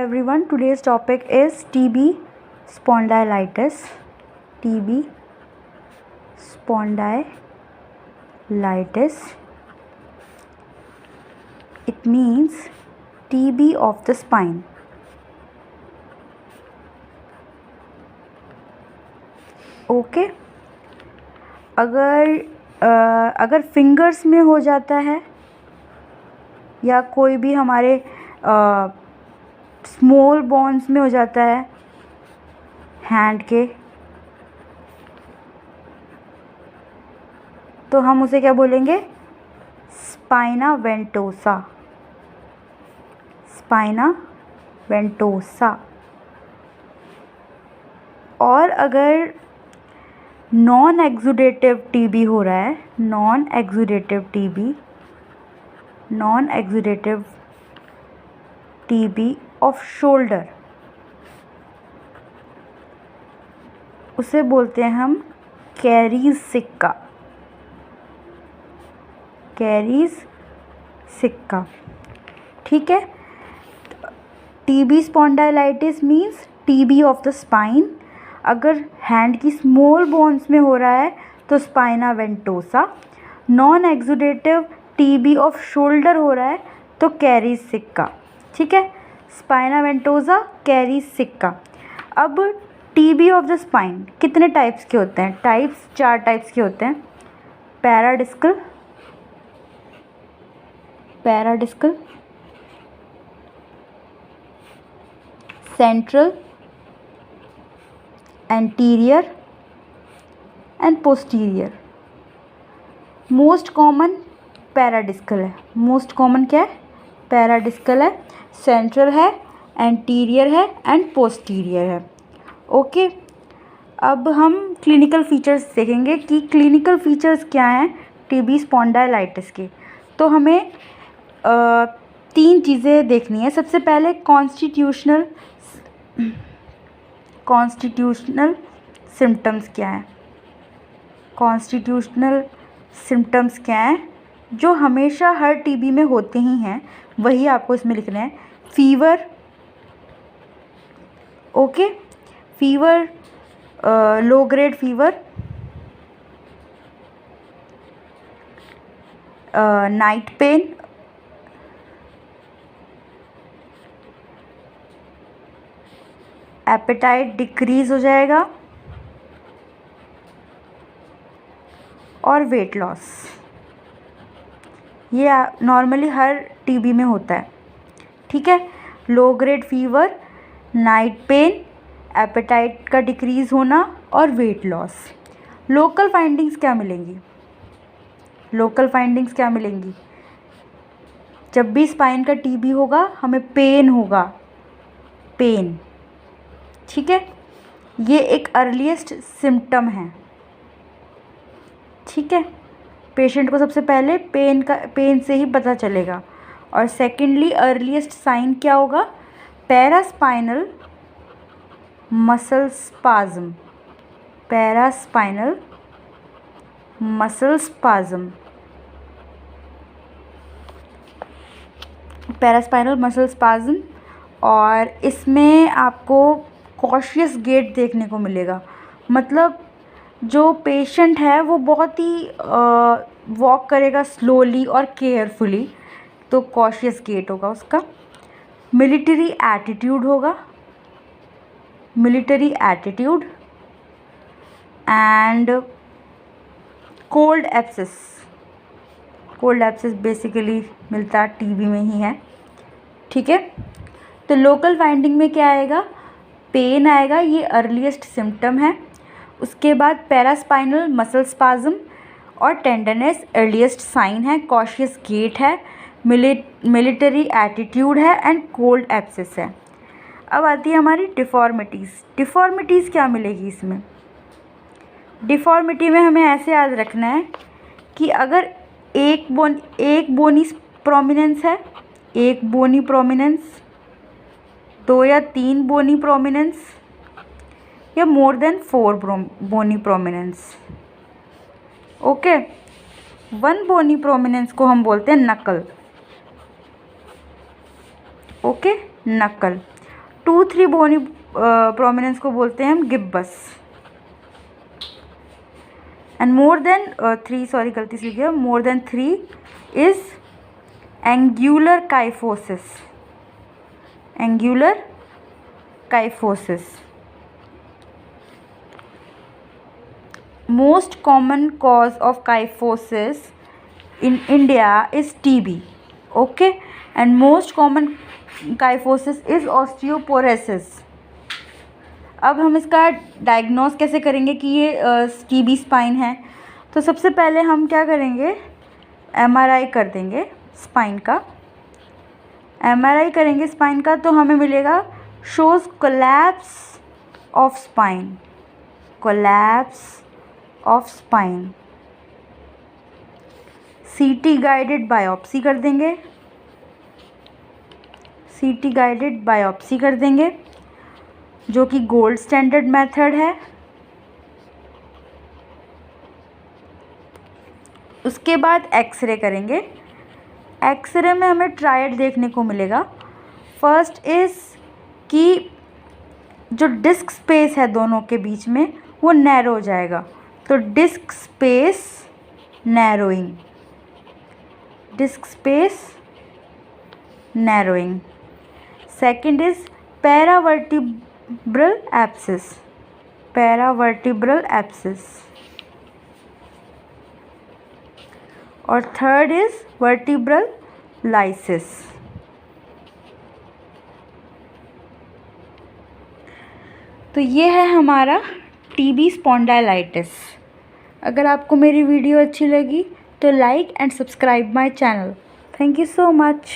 everyone, today's topic is TB spondylitis. TB spondylitis. It means TB of the spine. Okay अगर fingers में हो जाता है या कोई भी हमारे स्मॉल बोन्स में हो जाता है हैंड के, तो हम उसे क्या बोलेंगे? स्पाइना वेंटोसा. स्पाइना वेंटोसा. और अगर नॉन एक्सुडेटिव टीबी हो रहा है, non exudative TB of shoulder, उसे बोलते हैं हम कैरीज सिक्का. Carries sicca. ठीक है. TB spondylitis means TB of the spine. अगर हैंड की स्मॉल बोन्स में हो रहा है तो spina ventosa. Non exudative TB of shoulder हो रहा है तो कैरीज सिक्का. ठीक है. Spina वेंटोसा, caries sicca. अब टीबी ऑफ द स्पाइन कितने टाइप्स के होते हैं? टाइप्स 4 टाइप्स के होते हैं. Paradiscal, central, anterior and posterior. Most common paradiscal है. मोस्ट कॉमन क्या है? पैराडिस्कल है, सेंट्रल है, एंटीरियर है एंड पोस्टीरियर है. ओके. अब हम क्लिनिकल फीचर्स देखेंगे कि क्लिनिकल फीचर्स क्या हैं टीबी स्पॉन्डाइलाइटिस के. तो हमें 3 चीज़ें देखनी है. सबसे पहले कॉन्स्टिट्यूशनल सिम्टम्स क्या हैं. कॉन्स्टिट्यूशनल सिम्टम्स क्या हैं जो हमेशा हर टीबी में होते ही हैं, वही आपको इसमें लिखना है. Fever. Okay. Fever, low grade fever, night pain, appetite decrease हो जाएगा और वेट लॉस. ये नॉर्मली हर टीबी में होता है. ठीक है. Low grade fever, night pain, appetite का डिक्रीज होना और वेट लॉस. लोकल फाइंडिंग्स क्या मिलेंगी? जब भी स्पाइन का टीबी होगा हमें पेन होगा. पेन. ठीक है. ये एक अर्लीस्ट सिम्टम है. ठीक है. पेशेंट को सबसे पहले पेन से ही पता चलेगा. और सेकेंडली अर्लीस्ट साइन क्या होगा? Paraspinal muscle spasm. Paraspinal muscle spasm. और इसमें आपको कॉशियस गेट देखने को मिलेगा. मतलब जो पेशेंट है वो बहुत ही वॉक करेगा स्लोली और केयरफुली, तो कॉशियस गेट होगा उसका. Military attitude and cold abscess basically मिलता टीबी में ही है. ठीक है. तो लोकल फाइंडिंग में क्या आएगा? पेन आएगा, ये अर्लीस्ट सिम्टम है. उसके बाद पैरास्पाइनल मसल स्पाज्म और टेंडरनेस अर्लीस्ट साइन है. कॉशियस गेट है, मिलिट्री एटीट्यूड है एंड कोल्ड एब्सेस है. अब आती है हमारी डिफॉर्मिटीज़ क्या मिलेगी इसमें? डिफॉर्मिटी में हमें ऐसे याद रखना है कि अगर एक बोनी प्रोमिनेंस है, 1 बोनी प्रोमिनेंस, 2 या 3 बोनी प्रोमिनेंस या more than 4 bony prominence. Okay. 1 bony prominence को हम बोलते हैं नकल. ओके. नकल. 2-3 बोनी प्रोमिनेंस को बोलते हैं हम gibbus. And more than 3, sorry गलती से लिख गया, more than 3 is angular kyphosis. Angular kyphosis. Most common cause of kyphosis in India is TB. Okay, and most common kyphosis is osteoporosis. अब हम इसका डायग्नोस कैसे करेंगे कि ये TB स्पाइन है? तो सबसे पहले हम क्या करेंगे, MRI कर देंगे स्पाइन का। MRI करेंगे स्पाइन का तो हमें मिलेगा shows collapse of spine. Collapse of spine. CT guided biopsy कर देंगे। CT गाइडेड बायोप्सी कर देंगे जो कि गोल्ड स्टैंडर्ड मेथड है। उसके बाद एक्सरे करेंगे। एक्सरे में हमें ट्रायड देखने को मिलेगा। फर्स्ट इज़ कि जो डिस्क स्पेस है दोनों के बीच में वो नैरो हो जाएगा, तो disc space narrowing. Disc space narrowing. Second is paravertebral abscess. Paravertebral abscess. और थर्ड इज वर्टिब्रल लाइसिस। तो ये है हमारा TB स्पॉन्डाइलाइटिस। अगर आपको मेरी वीडियो अच्छी लगी तो like and subscribe my channel. Thank you so much.